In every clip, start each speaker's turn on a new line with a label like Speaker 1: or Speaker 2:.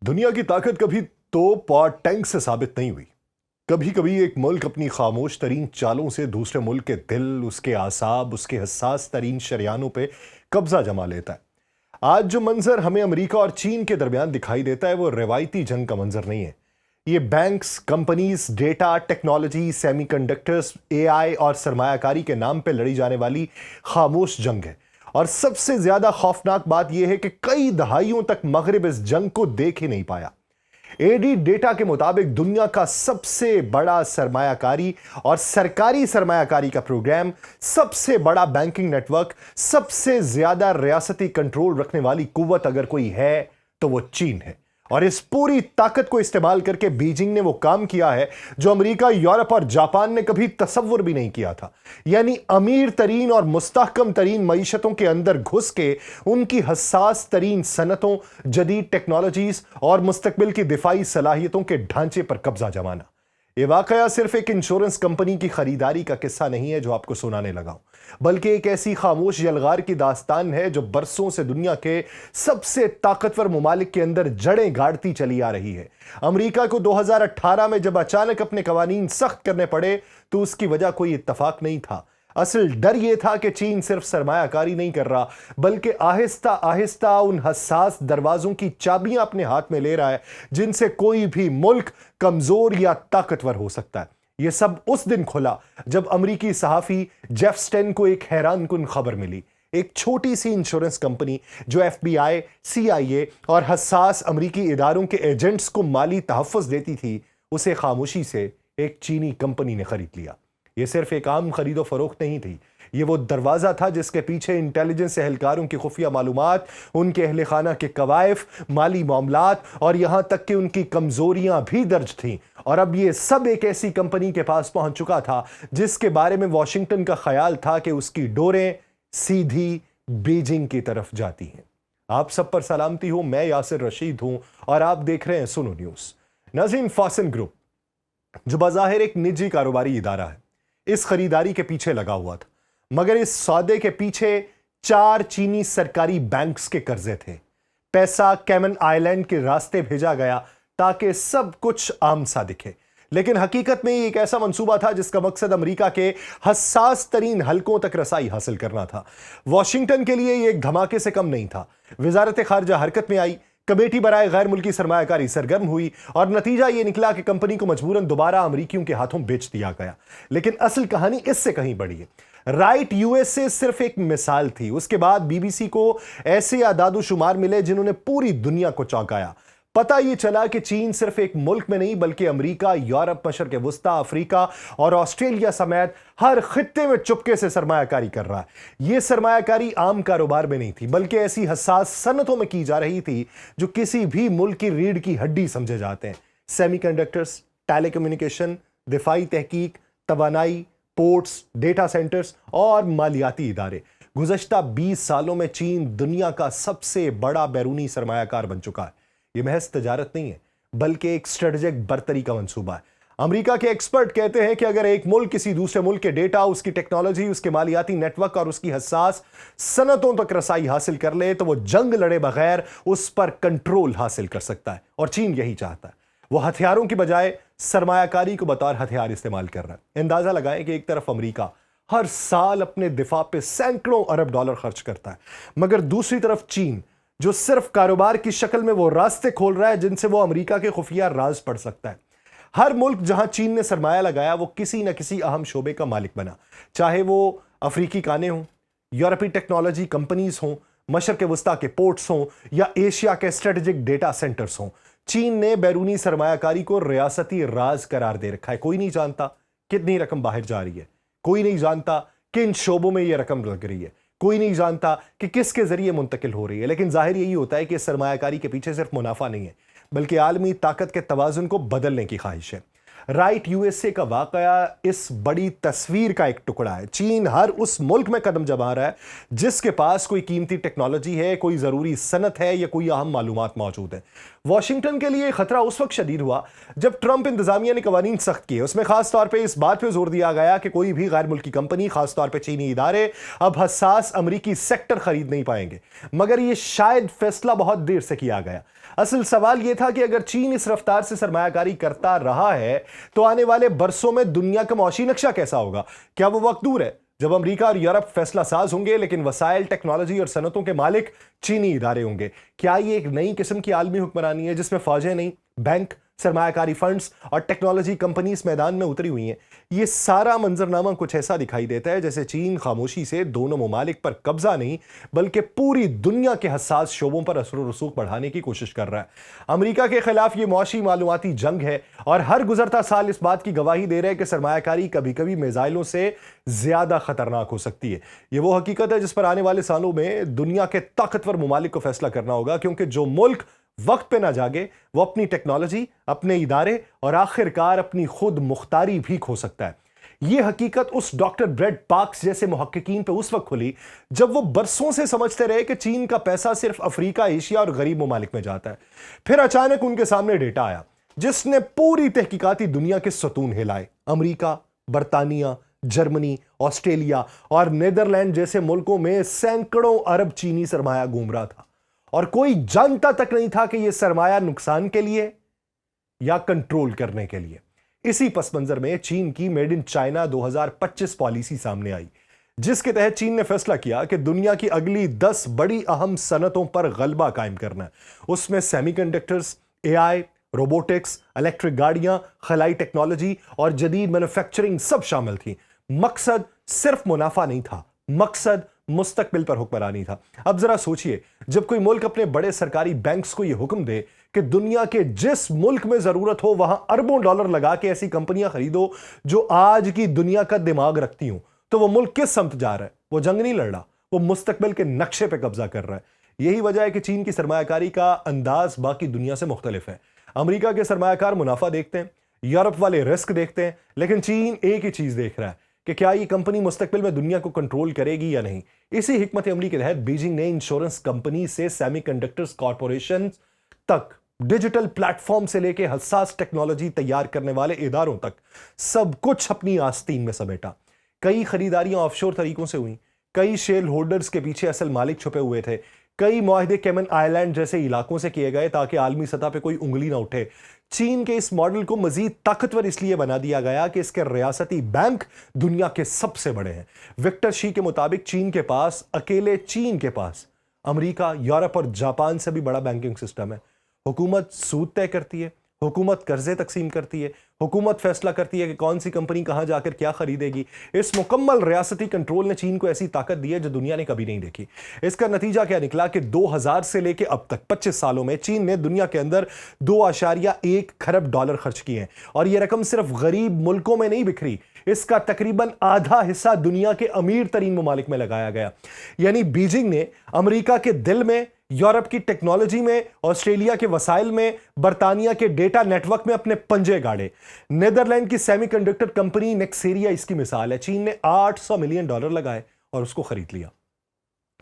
Speaker 1: دنیا کی طاقت کبھی توپ اور ٹینک سے ثابت نہیں ہوئی۔ کبھی کبھی ایک ملک اپنی خاموش ترین چالوں سے دوسرے ملک کے دل، اس کے اعصاب، اس کے حساس ترین شریانوں پہ قبضہ جما لیتا ہے۔ آج جو منظر ہمیں امریکہ اور چین کے درمیان دکھائی دیتا ہے وہ روایتی جنگ کا منظر نہیں ہے۔ یہ banks, companies, data, technology, semiconductors, A I اور سرمایہ کاری کے نام پہ لڑی جانے والی خاموش جنگ ہے۔ اور سب سے زیادہ خوفناک بات یہ ہے کہ کئی دہائیوں تک مغرب اس جنگ کو دیکھ ہی نہیں پایا۔ اے ڈی ڈیٹا کے مطابق دنیا کا سب سے بڑا سرمایہ کاری اور سرکاری سرمایہ کاری کا پروگرام، سب سے بڑا بینکنگ نیٹ ورک، سب سے زیادہ ریاستی کنٹرول رکھنے والی قوت اگر کوئی ہے تو وہ چین ہے۔ اور اس پوری طاقت کو استعمال کر کے بیجنگ نے وہ کام کیا ہے جو امریکہ، یورپ اور جاپان نے کبھی تصور بھی نہیں کیا تھا، یعنی امیر ترین اور مستحکم ترین معیشتوں کے اندر گھس کے ان کی حساس ترین صنعتوں، جدید ٹیکنالوجیز اور مستقبل کی دفاعی صلاحیتوں کے ڈھانچے پر قبضہ جمانا۔ یہ واقعہ صرف ایک انشورنس کمپنی کی خریداری کا قصہ نہیں ہے جو آپ کو سنانے لگا ہوں، بلکہ ایک ایسی خاموش یلغار کی داستان ہے جو برسوں سے دنیا کے سب سے طاقتور ممالک کے اندر جڑیں گاڑتی چلی آ رہی ہے۔ امریکہ کو 2018 میں جب اچانک اپنے قوانین سخت کرنے پڑے تو اس کی وجہ کوئی اتفاق نہیں تھا۔ اصل ڈر یہ تھا کہ چین صرف سرمایہ کاری نہیں کر رہا بلکہ آہستہ آہستہ ان حساس دروازوں کی چابیاں اپنے ہاتھ میں لے رہا ہے جن سے کوئی بھی ملک کمزور یا طاقتور ہو سکتا ہے۔ یہ سب اس دن کھلا جب امریکی صحافی جیف سٹین کو ایک حیران کن خبر ملی۔ ایک چھوٹی سی انشورنس کمپنی جو ایف بی آئی، سی آئی اے اور حساس امریکی اداروں کے ایجنٹس کو مالی تحفظ دیتی تھی، اسے خاموشی سے ایک چینی کمپنی نے خرید لیا۔ یہ صرف ایک عام خرید و فروخت نہیں تھی، یہ وہ دروازہ تھا جس کے پیچھے انٹیلیجنس اہلکاروں کی خفیہ معلومات، ان کے اہل خانہ کے کوائف، مالی معاملات اور یہاں تک کہ ان کی کمزوریاں بھی درج تھیں۔ اور اب یہ سب ایک ایسی کمپنی کے پاس پہنچ چکا تھا جس کے بارے میں واشنگٹن کا خیال تھا کہ اس کی ڈوریں سیدھی بیجنگ کی طرف جاتی ہیں۔ آپ سب پر سلامتی ہو، میں یاسر رشید ہوں اور آپ دیکھ رہے ہیں سنو نیوز۔ ناظرین، فاسن گروپ جو بظاہر ایک نجی کاروباری ادارہ ہے، اس خریداری کے پیچھے لگا ہوا تھا، مگر اس سودے کے پیچھے 4 چینی سرکاری بینکس کے قرضے تھے۔ پیسہ کیمن آئی لینڈ کے راستے بھیجا گیا تاکہ سب کچھ عام سا دکھے، لیکن حقیقت میں یہ ایک ایسا منصوبہ تھا جس کا مقصد امریکہ کے حساس ترین حلقوں تک رسائی حاصل کرنا تھا۔ واشنگٹن کے لیے یہ ایک دھماکے سے کم نہیں تھا۔ وزارت خارجہ حرکت میں آئی، کمیٹی برائے غیر ملکی سرمایہ کاری سرگرم ہوئی اور نتیجہ یہ نکلا کہ کمپنی کو مجبوراً دوبارہ امریکیوں کے ہاتھوں بیچ دیا گیا۔ لیکن اصل کہانی اس سے کہیں بڑی ہے۔ رائٹ یو ایس اے صرف ایک مثال تھی، اس کے بعد بی بی سی کو ایسے اعداد و شمار ملے جنہوں نے پوری دنیا کو چونکایا۔ پتہ یہ چلا کہ چین صرف ایک ملک میں نہیں بلکہ امریکہ، یورپ، مشرق وسطیٰ، افریقہ اور آسٹریلیا سمیت ہر خطے میں چپکے سے سرمایہ کاری کر رہا ہے۔ یہ سرمایہ کاری عام کاروبار میں نہیں تھی بلکہ ایسی حساس صنعتوں میں کی جا رہی تھی جو کسی بھی ملک کی ریڑھ کی ہڈی سمجھے جاتے ہیں۔ سیمی کنڈکٹرز، ٹیلی کمیونیکیشن، دفاعی تحقیق، توانائی، پورٹس، ڈیٹا سینٹرز اور مالیاتی ادارے۔ گزشتہ 20 سالوں میں چین دنیا کا سب سے بڑا بیرونی سرمایہ کار بن چکا ہے۔ یہ محض تجارت نہیں ہے بلکہ ایک اسٹریٹجک برتری کا منصوبہ ہے۔ امریکہ کے ایکسپرٹ کہتے ہیں کہ اگر ایک ملک کسی دوسرے ملک کے ڈیٹا، اس کی ٹیکنالوجی، اس کے مالیاتی نیٹ ورک اور اس کی حساس صنعتوں تک رسائی حاصل کر لے تو وہ جنگ لڑے بغیر اس پر کنٹرول حاصل کر سکتا ہے، اور چین یہی چاہتا ہے۔ وہ ہتھیاروں کی بجائے سرمایہ کاری کو بطور ہتھیار استعمال کر رہا ہے۔ اندازہ لگائیں کہ ایک طرف امریکہ ہر سال اپنے دفاع پہ سینکڑوں ارب ڈالر خرچ کرتا ہے، مگر دوسری طرف چین جو صرف کاروبار کی شکل میں وہ راستے کھول رہا ہے جن سے وہ امریکہ کے خفیہ راز پڑھ سکتا ہے۔ ہر ملک جہاں چین نے سرمایہ لگایا وہ کسی نہ کسی اہم شعبے کا مالک بنا، چاہے وہ افریقی کانے ہوں، یورپی ٹیکنالوجی کمپنیز ہوں، مشرق وسطیٰ کے پورٹس ہوں یا ایشیا کے اسٹریٹجک ڈیٹا سینٹرز ہوں۔ چین نے بیرونی سرمایہ کاری کو ریاستی راز قرار دے رکھا ہے۔ کوئی نہیں جانتا کتنی رقم باہر جا رہی ہے، کوئی نہیں جانتا کن شعبوں میں یہ رقم لگ رہی ہے، کوئی نہیں جانتا کہ کس کے ذریعے منتقل ہو رہی ہے، لیکن ظاہر یہی ہوتا ہے کہ سرمایہ کاری کے پیچھے صرف منافع نہیں ہے بلکہ عالمی طاقت کے توازن کو بدلنے کی خواہش ہے۔ رائٹ یو ایس اے کا واقعہ اس بڑی تصویر کا ایک ٹکڑا ہے۔ چین ہر اس ملک میں قدم جما رہا ہے جس کے پاس کوئی قیمتی ٹیکنالوجی ہے، کوئی ضروری صنعت ہے یا کوئی اہم معلومات موجود ہے۔ واشنگٹن کے لیے خطرہ اس وقت شدید ہوا جب ٹرمپ انتظامیہ نے قوانین سخت کیے۔ اس میں خاص طور پہ اس بات پہ زور دیا گیا کہ کوئی بھی غیر ملکی کمپنی، خاص طور پہ چینی ادارے، اب حساس امریکی سیکٹر خرید نہیں پائیں گے، مگر یہ شاید فیصلہ بہت دیر سے کیا گیا۔ اصل سوال یہ تھا کہ اگر چین اس رفتار سے سرمایہ کاری کرتا رہا ہے تو آنے والے برسوں میں دنیا کا معاشی نقشہ کیسا ہوگا؟ کیا وہ وقت دور ہے جب امریکہ اور یورپ فیصلہ ساز ہوں گے لیکن وسائل، ٹیکنالوجی اور صنعتوں کے مالک چینی ادارے ہوں گے؟ کیا یہ ایک نئی قسم کی عالمی حکمرانی ہے جس میں فوجیں نہیں، بینک، سرمایہ کاری فنڈز اور ٹیکنالوجی کمپنیز میدان میں اتری ہوئی ہیں؟ یہ سارا منظرنامہ کچھ ایسا دکھائی دیتا ہے جیسے چین خاموشی سے دونوں ممالک پر قبضہ نہیں بلکہ پوری دنیا کے حساس شعبوں پر اثر و رسوخ بڑھانے کی کوشش کر رہا ہے۔ امریکہ کے خلاف یہ معاشی معلوماتی جنگ ہے اور ہر گزرتا سال اس بات کی گواہی دے رہے ہیں کہ سرمایہ کاری کبھی کبھی میزائلوں سے زیادہ خطرناک ہو سکتی ہے۔ یہ وہ حقیقت ہے جس پر آنے والے سالوں میں دنیا کے طاقتور ممالک کو فیصلہ کرنا ہوگا، کیونکہ جو ملک وقت پہ نہ جاگے وہ اپنی ٹیکنالوجی، اپنے ادارے اور آخر کار اپنی خود مختاری بھی کھو سکتا ہے۔ یہ حقیقت اس ڈاکٹر بریڈ پارکس جیسے محققین پہ اس وقت کھلی جب وہ برسوں سے سمجھتے رہے کہ چین کا پیسہ صرف افریقہ، ایشیا اور غریب ممالک میں جاتا ہے۔ پھر اچانک ان کے سامنے ڈیٹا آیا جس نے پوری تحقیقاتی دنیا کے ستون ہلائے۔ امریکہ، برطانیہ، جرمنی، آسٹریلیا اور نیدرلینڈ جیسے ملکوں میں سینکڑوں ارب چینی سرمایہ گھوم رہا تھا اور کوئی جانتا تک نہیں تھا کہ یہ سرمایہ نقصان کے لیے یا کنٹرول کرنے کے لیے۔ اسی پس منظر میں چین کی میڈ ان چائنا 2025 پالیسی سامنے آئی، جس کے تحت چین نے فیصلہ کیا کہ دنیا کی اگلی 10 بڑی اہم صنعتوں پر غلبہ قائم کرنا ہے۔ اس میں semi conductors, A I, robotics, electric گاڑیاں، خلائی ٹیکنالوجی اور جدید مینوفیکچرنگ سب شامل تھیں۔ مقصد صرف منافع نہیں تھا، مقصد مستقبل پر حکمرانی تھا۔ اب ذرا سوچئے، جب کوئی ملک اپنے بڑے سرکاری بینکس کو یہ حکم دے کہ دنیا کے جس ملک میں ضرورت ہو وہاں اربوں ڈالر لگا کے ایسی کمپنیاں خریدو جو آج کی دنیا کا دماغ رکھتی ہوں، تو وہ ملک کس سمت جا رہا ہے؟ وہ جنگ نہیں لڑ رہا، وہ مستقبل کے نقشے پہ قبضہ کر رہا ہے۔ یہی وجہ ہے کہ چین کی سرمایہ کاری کا انداز باقی دنیا سے مختلف ہے۔ امریکہ کے سرمایہ کار منافع دیکھتے ہیں، یورپ والے رسک دیکھتے ہیں، لیکن چین ایک ہی چیز دیکھ رہا ہے کہ کیا یہ کمپنی مستقبل میں دنیا کو کنٹرول کرے گی یا نہیں۔ اسی حکمت عملی کے تحت بیجنگ نے انشورنس کمپنی سے سیمی کنڈکٹرز کارپوریشن تک، ڈیجیٹل پلیٹ فارم سے لے کے حساس ٹیکنالوجی تیار کرنے والے اداروں تک سب کچھ اپنی آستین میں سمیٹا۔ کئی خریداریاں آف شور طریقوں سے ہوئیں، کئی شیئر ہولڈرز کے پیچھے اصل مالک چھپے ہوئے تھے، کئی معاہدے کیمن آئی لینڈ جیسے علاقوں سے کیے گئے تاکہ عالمی سطح پہ کوئی انگلی نہ اٹھے۔ چین کے اس ماڈل کو مزید طاقتور اس لیے بنا دیا گیا کہ اس کے ریاستی بینک دنیا کے سب سے بڑے ہیں۔ وکٹر شی کے مطابق چین کے پاس، اکیلے چین کے پاس، امریکہ، یورپ اور جاپان سے بھی بڑا بینکنگ سسٹم ہے۔ حکومت سود طے کرتی ہے، حکومت قرضے تقسیم کرتی ہے، حکومت فیصلہ کرتی ہے کہ کون سی کمپنی کہاں جا کر کیا خریدے گی۔ اس مکمل ریاستی کنٹرول نے چین کو ایسی طاقت دی ہے جو دنیا نے کبھی نہیں دیکھی۔ اس کا نتیجہ کیا نکلا کہ 2000 سے لے کے اب تک 25 سالوں میں چین نے دنیا کے اندر 2.1 کھرب ڈالر خرچ کیے ہیں، اور یہ رقم صرف غریب ملکوں میں نہیں بکھری، اس کا تقریباً آدھا حصہ دنیا کے امیر ترین ممالک میں لگایا گیا۔ یعنی بیجنگ نے امریکہ کے دل میں، یورپ کی ٹیکنالوجی میں، آسٹریلیا کے وسائل میں، برطانیہ کے ڈیٹا نیٹ ورک میں اپنے پنجے گاڑے۔ نیدرلینڈ کی سیمی کنڈکٹر کمپنی نیکسیریا اس کی مثال ہے۔ چین نے $800 ملین لگائے اور اس کو خرید لیا۔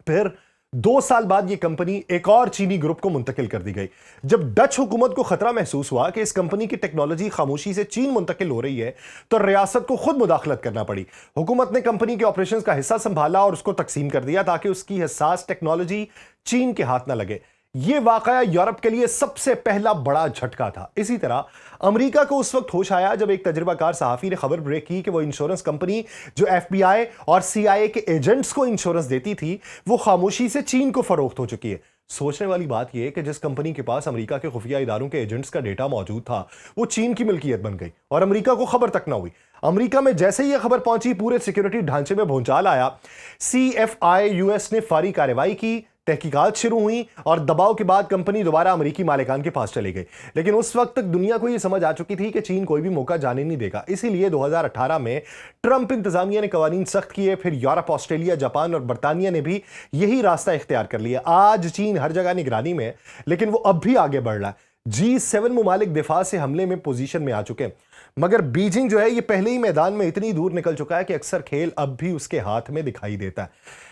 Speaker 1: پھر 2 سال بعد یہ کمپنی ایک اور چینی گروپ کو منتقل کر دی گئی۔ جب ڈچ حکومت کو خطرہ محسوس ہوا کہ اس کمپنی کی ٹیکنالوجی خاموشی سے چین منتقل ہو رہی ہے تو ریاست کو خود مداخلت کرنا پڑی۔ حکومت نے کمپنی کے آپریشنز کا حصہ سنبھالا اور اس کو تقسیم کر دیا تاکہ اس کی حساس ٹیکنالوجی چین کے ہاتھ نہ لگے۔ یہ واقعہ یورپ کے لیے سب سے پہلا بڑا جھٹکا تھا۔ اسی طرح امریکہ کو اس وقت ہوش آیا جب ایک تجربہ کار صحافی نے خبر بریک کی کہ وہ انشورنس کمپنی جو ایف بی آئی اور سی آئی اے کے ایجنٹس کو انشورنس دیتی تھی وہ خاموشی سے چین کو فروخت ہو چکی ہے۔ سوچنے والی بات یہ کہ جس کمپنی کے پاس امریکہ کے خفیہ اداروں کے ایجنٹس کا ڈیٹا موجود تھا وہ چین کی ملکیت بن گئی اور امریکہ کو خبر تک نہ ہوئی۔ امریکہ میں جیسے ہی یہ خبر پہنچی پورے سیکیورٹی ڈھانچے میں بھونچال آیا۔ سی ایف آئی یو ایس نے فوری کارروائی کی، تحقیقات شروع ہوئیں اور دباؤ کے بعد کمپنی دوبارہ امریکی مالکان کے پاس چلی گئی۔ لیکن اس وقت تک دنیا کو یہ سمجھ آ چکی تھی کہ چین کوئی بھی موقع جانے نہیں دے گا۔ اسی لیے 2018 میں ٹرمپ انتظامیہ نے قوانین سخت کیے، پھر یورپ، آسٹریلیا، جاپان اور برطانیہ نے بھی یہی راستہ اختیار کر لیا۔ آج چین ہر جگہ نگرانی میں ہے، لیکن وہ اب بھی آگے بڑھ رہا ہے۔ G7 ممالک دفاع سے حملے میں پوزیشن میں آ چکے ہیں، مگر بیجنگ جو ہے یہ پہلے ہی میدان میں اتنی دور نکل چکا ہے کہ اکثر کھیل اب بھی اس کے ہاتھ میں دکھائی دیتا ہے۔